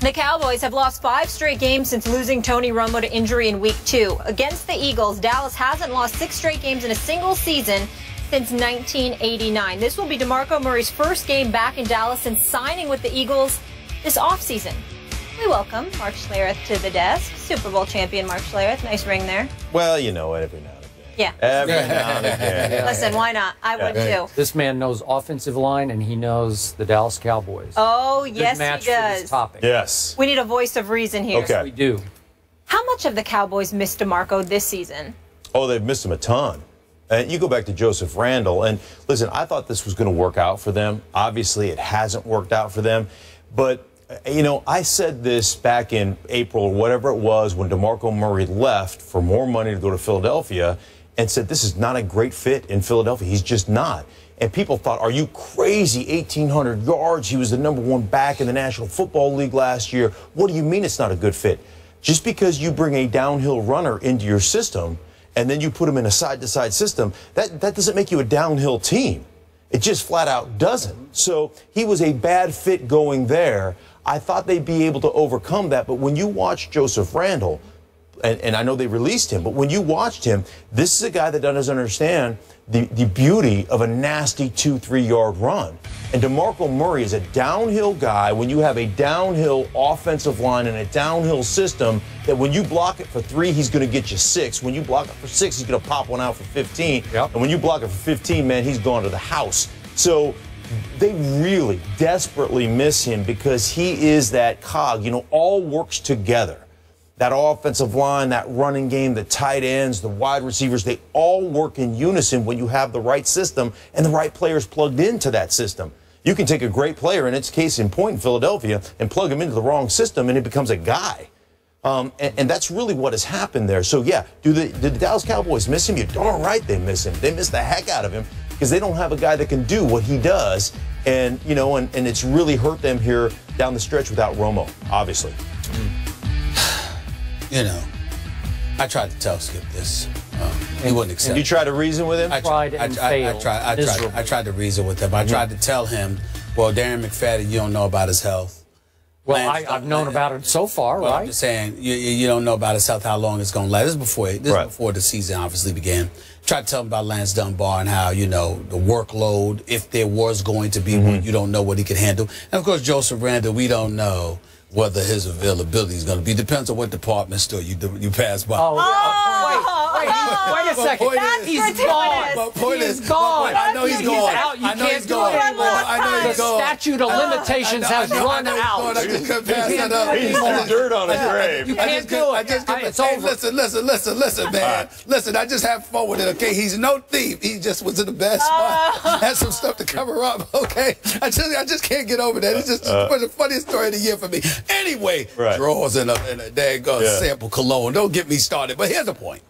The Cowboys have lost 5 straight games since losing Tony Romo to injury in Week 2. Against the Eagles, Dallas hasn't lost 6 straight games in a single season since 1989. This will be DeMarco Murray's first game back in Dallas since signing with the Eagles this offseason. We welcome Mark Schlereth to the desk. Super Bowl champion Mark Schlereth. Nice ring there. Well, you know it every now and again. Yeah. Every now and again. Listen, why not? I would too. This man knows offensive line, and he knows the Dallas Cowboys. Oh, Good yes, match he for does. this topic. Yes. We need a voice of reason here. Okay. We do. How much have the Cowboys missed DeMarco this season? Oh, they've missed him a ton. And you go back to Joseph Randle, and listen, I thought this was going to work out for them. Obviously, it hasn't worked out for them. But, you know, I said this back in April or whatever it was when DeMarco Murray left for more money to go to Philadelphia and said this is not a great fit in Philadelphia. He's just not. And people thought, are you crazy? 1,800 yards. He was the #1 back in the National Football League last year. What do you mean it's not a good fit? Just because you bring a downhill runner into your system and then you put him in a side-to-side system, that doesn't make you a downhill team. It just flat out doesn't. So he was a bad fit going there. I thought they'd be able to overcome that. But when you watch Joseph Randle, and I know they released him, but when you watched him, this is a guy that doesn't understand the beauty of a nasty 2-3 yard run. And DeMarco Murray is a downhill guy when you have a downhill offensive line and a downhill system that when you block it for 3, he's going to get you 6. When you block it for 6, he's going to pop one out for 15. Yep. And when you block it for 15, man, he's gone to the house. So they really desperately miss him because he is that cog. You know, all works together. That offensive line, that running game, the tight ends, the wide receivers, they all work in unison when you have the right system and the right players plugged into that system. You can take a great player, in its case in point in Philadelphia, and plug him into the wrong system, and it becomes a guy. And that's really what has happened there. So, yeah, did the Dallas Cowboys miss him? You're darn right they miss him. They miss the heck out of him because they don't have a guy that can do what he does. And, you know, and it's really hurt them here down the stretch without Romo, obviously. You know, I tried to tell Skip this. He wouldn't accept. Did you try to reason with him? I tried to reason with him. I tried to tell him, well, Darren McFadden, you don't know about his health. Well, I've known about it so far, well, right? I'm just saying, you don't know about his health, how long it's going to last. This is before the season obviously began. Tried to tell him about Lance Dunbar and how, you know, the workload, if there was going to be one, you don't know what he could handle. And, of course, Joseph Randle, we don't know whether his availability is going to be. Depends on what department store you pass by. Wait a second. He's gone. He's gone. I know he's gone. Out. You I know can't he's do gone. it anymore. I know he's The gone. statute of limitations has run out. I just couldn't pass that up. He's the dirt on his grave. You can't do it. It's over. Listen, man. Listen, I just have fun with it, okay? He's no thief. He just was in the bad spot. Had some stuff to cover up, okay? I just can't get over that. It's just the funniest story of the year for me. Anyway, drawers and a daggone sample cologne. Don't get me started. But here's the point.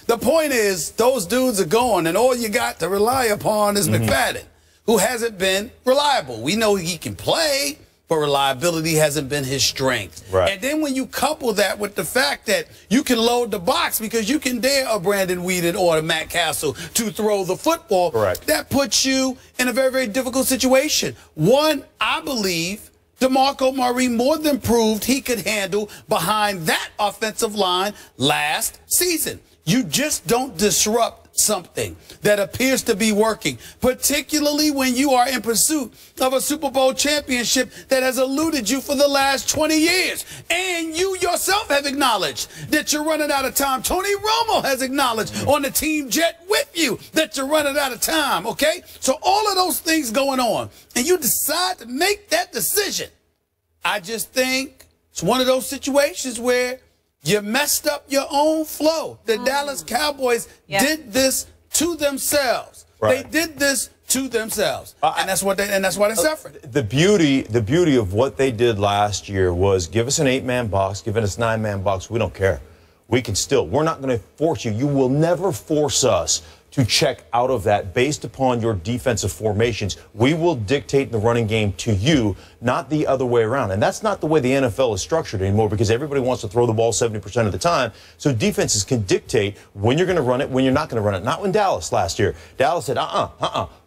The point is, those dudes are gone, and all you got to rely upon is McFadden, who hasn't been reliable. We know he can play, but reliability hasn't been his strength. Right. And then when you couple that with the fact that you can load the box because you can dare a Brandon Weeden or a Matt Castle to throw the football, that puts you in a very, very difficult situation. One, I believe DeMarco Murray more than proved he could handle behind that offensive line last season. You just don't disrupt something that appears to be working, particularly when you are in pursuit of a Super Bowl championship that has eluded you for the last 20 years. And you yourself have acknowledged that you're running out of time. Tony Romo has acknowledged on the team jet with you that you're running out of time, okay? So all of those things going on, and you decide to make that decision. I just think it's one of those situations where you messed up your own flow. The Dallas Cowboys did this to themselves. They did this to themselves, and that's why they suffered. The beauty of what they did last year was give us an 8-man box, give us a 9-man box. We don't care. We can still. We're not going to force you. You will never force us to check out of that based upon your defensive formations. We will dictate the running game to you, not the other way around. And that's not the way the NFL is structured anymore, because everybody wants to throw the ball 70% of the time. So defenses can dictate when you're going to run it, when you're not going to run it. Not when Dallas last year. Dallas said,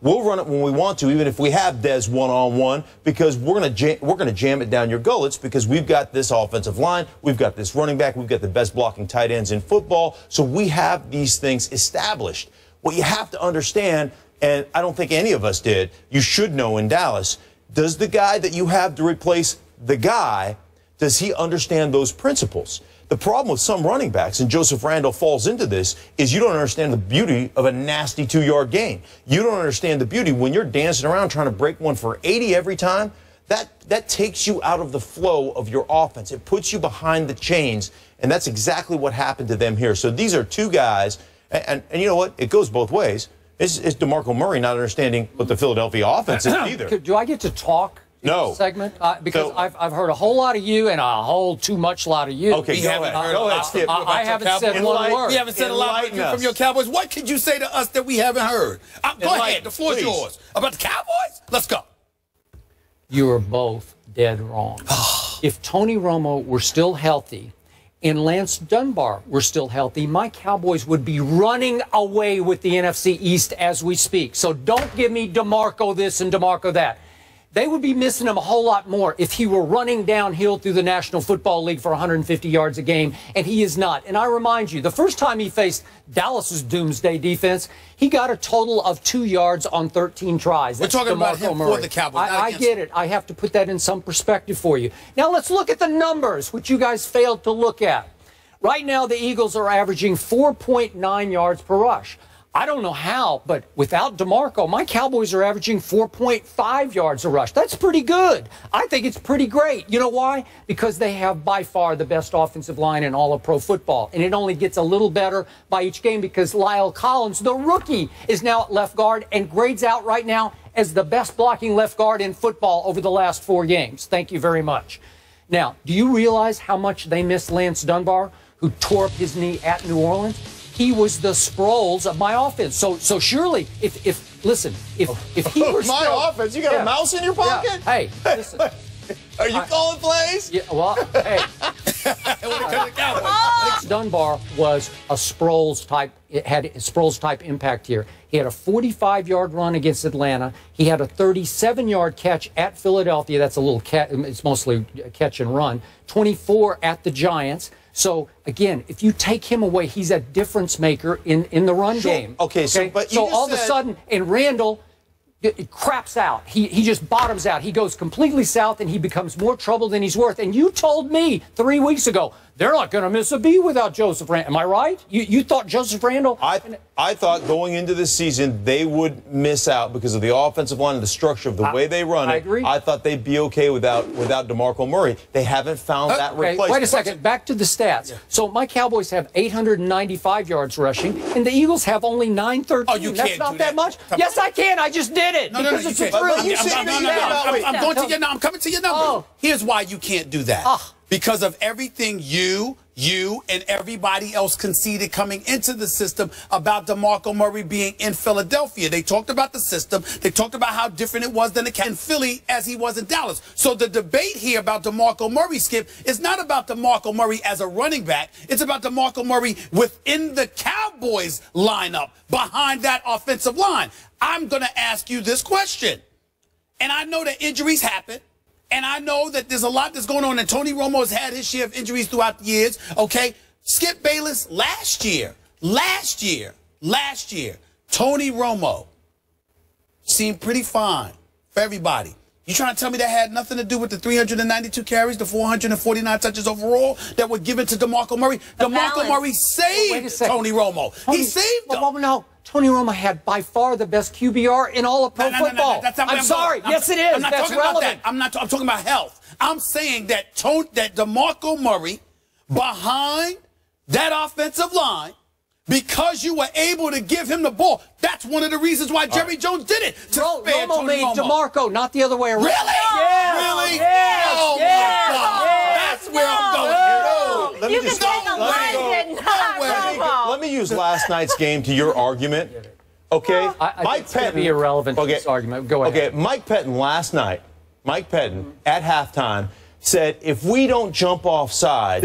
we'll run it when we want to, even if we have Dez one-on-one, because we're going to jam it down your gullets, because we've got this offensive line, we've got this running back, we've got the best blocking tight ends in football. So we have these things established. What you have to understand, and I don't think any of us did, you should know in Dallas, does the guy that you have to replace the guy, does he understand those principles? The problem with some running backs, and Joseph Randle falls into this, is you don't understand the beauty of a nasty 2-yard gain. You don't understand the beauty when you're dancing around trying to break one for 80 every time. That takes you out of the flow of your offense. It puts you behind the chains, and that's exactly what happened to them here. So these are two guys, and you know what? It goes both ways. It's DeMarco Murray not understanding what the Philadelphia offense is either. Do I get to talk in this segment? Because I've heard a whole lot of you and a whole too much lot of you. Okay, go ahead, Skip. I haven't said one word. We haven't said a lot from your Cowboys. What could you say to us that we haven't heard? Go ahead. The floor is yours. About the Cowboys? Let's go. You are both dead wrong. If Tony Romo were still healthy and Lance Dunbar were still healthy, my Cowboys would be running away with the NFC East as we speak. So don't give me DeMarco this and DeMarco that. They would be missing him a whole lot more if he were running downhill through the National Football League for 150 yards a game, and he is not. And I remind you, the first time he faced Dallas's doomsday defense, he got a total of 2 yards on 13 tries. We're talking about him for the Cowboys. I get it. I have to put that in some perspective for you. Now let's look at the numbers, which you guys failed to look at. Right now, the Eagles are averaging 4.9 yards per rush. I don't know how, but without DeMarco, my Cowboys are averaging 4.5 yards a rush. That's pretty good. I think it's pretty great. You know why? Because they have by far the best offensive line in all of pro football. And it only gets a little better by each game because Lyle Collins, the rookie, is now at left guard and grades out right now as the best blocking left guard in football over the last 4 games. Thank you very much. Now, do you realize how much they miss Lance Dunbar, who tore up his knee at New Orleans? He was the Sproles of my offense. So surely, if he were my offense, you got a mouse in your pocket? Yeah. Hey, listen. Are you calling plays? Yeah, well, hey. Dunbar was a Sproles type. It had a Sproles type impact here. He had a 45-yard run against Atlanta. He had a 37-yard catch at Philadelphia. That's a little catch. It's mostly catch and run. 24 at the Giants. So, again, if you take him away, he's a difference maker in the run game. Okay, so all of a sudden, and Randall, it craps out. He just bottoms out. He goes completely south, and he becomes more trouble than he's worth. And you told me 3 weeks ago, they're not going to miss a beat without Joseph Randle. Am I right? You thought Joseph Randle? I thought going into this season they would miss out because of the offensive line and the structure of the way they run it. I agree. I thought they'd be okay without DeMarco Murray. They haven't found that replacement. Wait a second. Back to the stats. Yeah. So my Cowboys have 895 yards rushing, and the Eagles have only 913. Oh, you That's can't not do that much. Yes, I can. I just did it. No, because you it's can't. I'm going to your number. I'm coming to your number. Oh. Here's why you can't do that. Because of everything you and everybody else conceded coming into the system about DeMarco Murray being in Philadelphia. They talked about the system. They talked about how different it was than in Philly as he was in Dallas. So the debate here about DeMarco Murray, Skip, is not about DeMarco Murray as a running back. It's about DeMarco Murray within the Cowboys lineup behind that offensive line. I'm going to ask you this question. And I know that injuries happen. And I know that there's a lot that's going on, and Tony Romo has had his share of injuries throughout the years, okay? Skip Bayless, last year, Tony Romo seemed pretty fine for everybody. You trying to tell me that had nothing to do with the 392 carries, the 449 touches overall that were given to DeMarco Murray? DeMarco Murray saved Tony Romo. He saved him. Well, no. Tony Romo had by far the best QBR in all of pro football. I'm sorry. Yes, it is. I'm not talking about that. I'm talking about health. I'm saying that DeMarco Murray behind that offensive line, because you were able to give him the ball, that's one of the reasons why Jerry Jones did it. Romo made DeMarco, not the other way around. Really? Yeah. Really? Yes. Oh, yes. my God. Yes. That's where I'm going. Let me just let me use last night's game to your argument. Okay, Mike Pettin be irrelevant to this argument. Go ahead. Okay, Mike Pettin last night Mike Pettin, at halftime, said, if we don't jump off sides,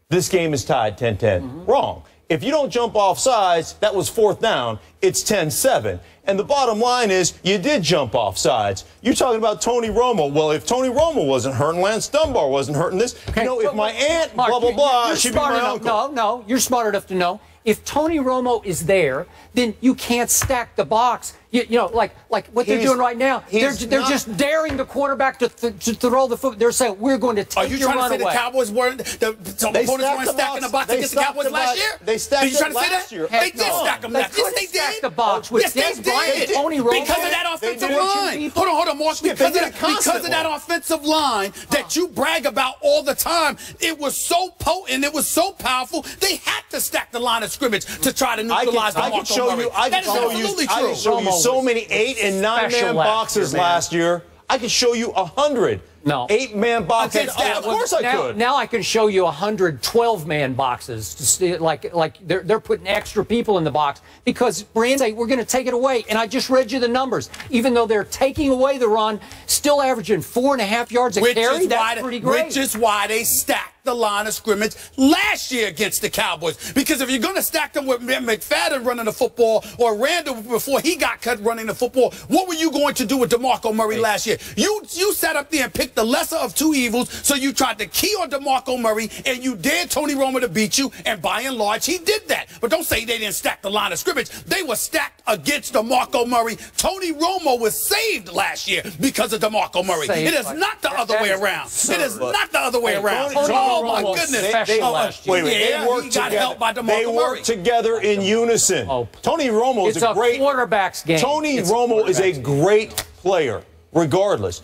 this game is tied 10-10. Wrong. If you don't jump off sides, that was 4th down, it's 10-7. And the bottom line is, you did jump off sides. You're talking about Tony Romo. Well, if Tony Romo wasn't hurting, Lance Dunbar wasn't hurting this. Okay, you know, if my aunt, Mark, blah, blah, blah, she'd be my uncle. No, you're smart enough to know. If Tony Romo is there, then you can't stack the box. You know, like what they're doing right now. They're just daring the quarterback to throw the foot. They're saying, we're going to take your run away. Are you trying to say the Cowboys weren't, the opponents weren't stacking the box against the Cowboys last year? They stacked them last year. They did stack them last year. Yes, they did. Stack the box with Dez Bryant and Tony Romo. Because of that offensive line. Hold on, Mark. Because of that offensive line that you brag about all the time, it was so potent, it was so powerful, they had to stack the line of scrimmage to try to neutralize the DeMarco Murray. That is absolutely true. I can show you so many 8- and 9-man boxes last year. I could show you 100 8-man boxes. Of course I could. Now I can show you 100 12-man boxes. Like they're putting extra people in the box because Brandon say we're going to take it away. And I just read you the numbers. Even though they're taking away the run, still averaging 4.5 yards a carry. That's pretty great. Which is why they stacked the line of scrimmage last year against the Cowboys. Because if you're going to stack them with McFadden running the football or Randall before he got cut running the football, what were you going to do with DeMarco Murray last year? You sat up there and picked the lesser of two evils, so you tried to key on DeMarco Murray and you dared Tony Romo to beat you, and by and large he did that. But don't say they didn't stack the line of scrimmage. They were stacked against DeMarco Murray. Tony Romo was saved last year because of DeMarco Murray. It is not the other way around. It is not the other way around. Oh my goodness. Wait, they worked together. They worked together in unison. Tony Romo is a great quarterback's game. Tony Romo is a great player, regardless.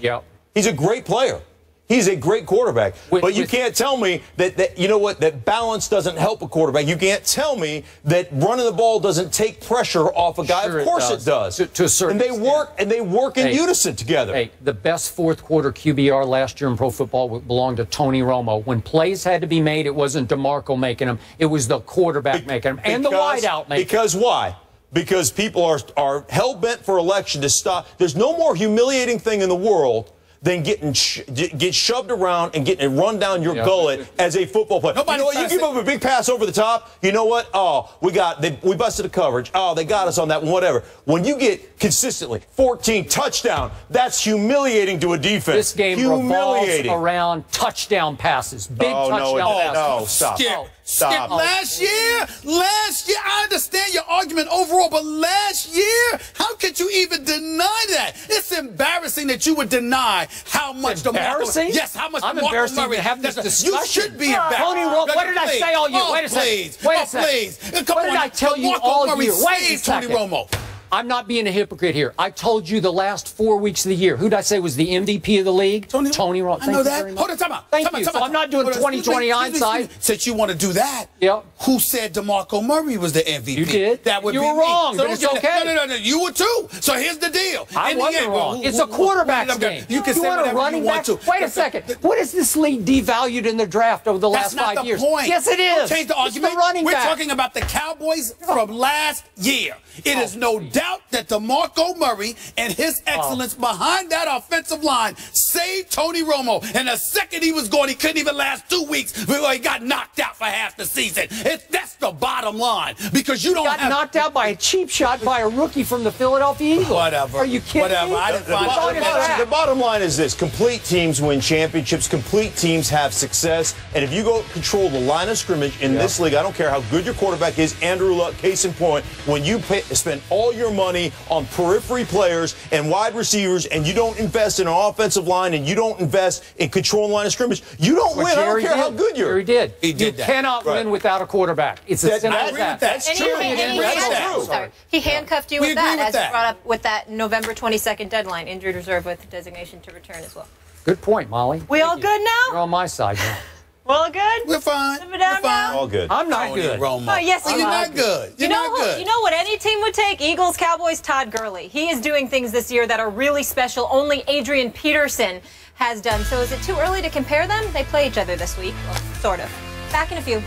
He's a great player. He's a great quarterback. But you can't tell me that you know what, that balance doesn't help a quarterback. You can't tell me that running the ball doesn't take pressure off a guy. Of course it does. To a certain extent. And they work in unison together. Hey, the best fourth quarter QBR last year in pro football belonged to Tony Romo. When plays had to be made, it wasn't DeMarco making them. It was the quarterback making them and the wideout making them. Because why? Because people are hell-bent for election to stop. There's no more humiliating thing in the world than get shoved around and getting it run down your gullet as a football player. You know what? You give up a big pass over the top. You know what? Oh, we busted the coverage. Oh, they got us on that one, whatever. When you get consistently 14 touchdown, that's humiliating to a defense. This game revolves around touchdown passes. Big touchdown passes. No, stop. Skip, last year, I understand your argument overall, but last year, how could you even deny that? It's embarrassing that you would deny how much embarrassing? Yes, how much I'm embarrassed to have this discussion. You should be embarrassed. Tony Romo, what did I say all year? Wait a second. Wait a second. What did I tell you all year? Wait a second. Tony Romo. I'm not being a hypocrite here. I told you the last 4 weeks of the year. Who did I say was the MVP of the league? Tony Romo. I know that. Hold on, time out. Thank you. So I'm not doing 20/20 hindsight. Since you want to do that, who said DeMarco Murray was the MVP? You did. That would you be were wrong, me. but it's okay. No. You were too. So here's the deal. I wasn't wrong. It's a quarterback's game. You can say whatever you want to. Wait a second. What is this league devalued in the draft over the last 5 years? That's not the point. Yes, it is. Don't change the argument. We're talking about the Cowboys from last year. It is no doubt that DeMarco Murray and his excellence behind that offensive line saved Tony Romo. And the second he was gone, he couldn't even last 2 weeks before he got knocked out for half the season. That's the bottom line. Because you don't got knocked out by a cheap shot by a rookie from the Philadelphia Eagles. Whatever. Are you kidding me? I didn't find the bottom line is this. Complete teams win championships. Complete teams have success. And if you go control the line of scrimmage in this league, I don't care how good your quarterback is, Andrew Luck, case in point, when you spend all your money on periphery players and wide receivers and you don't invest in an offensive line and you don't invest in controlling line of scrimmage, you don't win. I don't care how good you are. He did. You cannot win without a quarterback. It's as simple as that. That's true. He handcuffed you with that, as you brought up with that November 22nd deadline, injured reserve with designation to return as well. Good point, Molly. We all good now? You're on my side now. We're all good? We're fine. We're fine. All good. I'm not good. Romo. Oh, yes, you're not good. You're not good. You know what any team would take? Eagles, Cowboys, Todd Gurley. He is doing things this year that are really special. Only Adrian Peterson has done. So is it too early to compare them? They play each other this week. Well, sort of. Back in a few.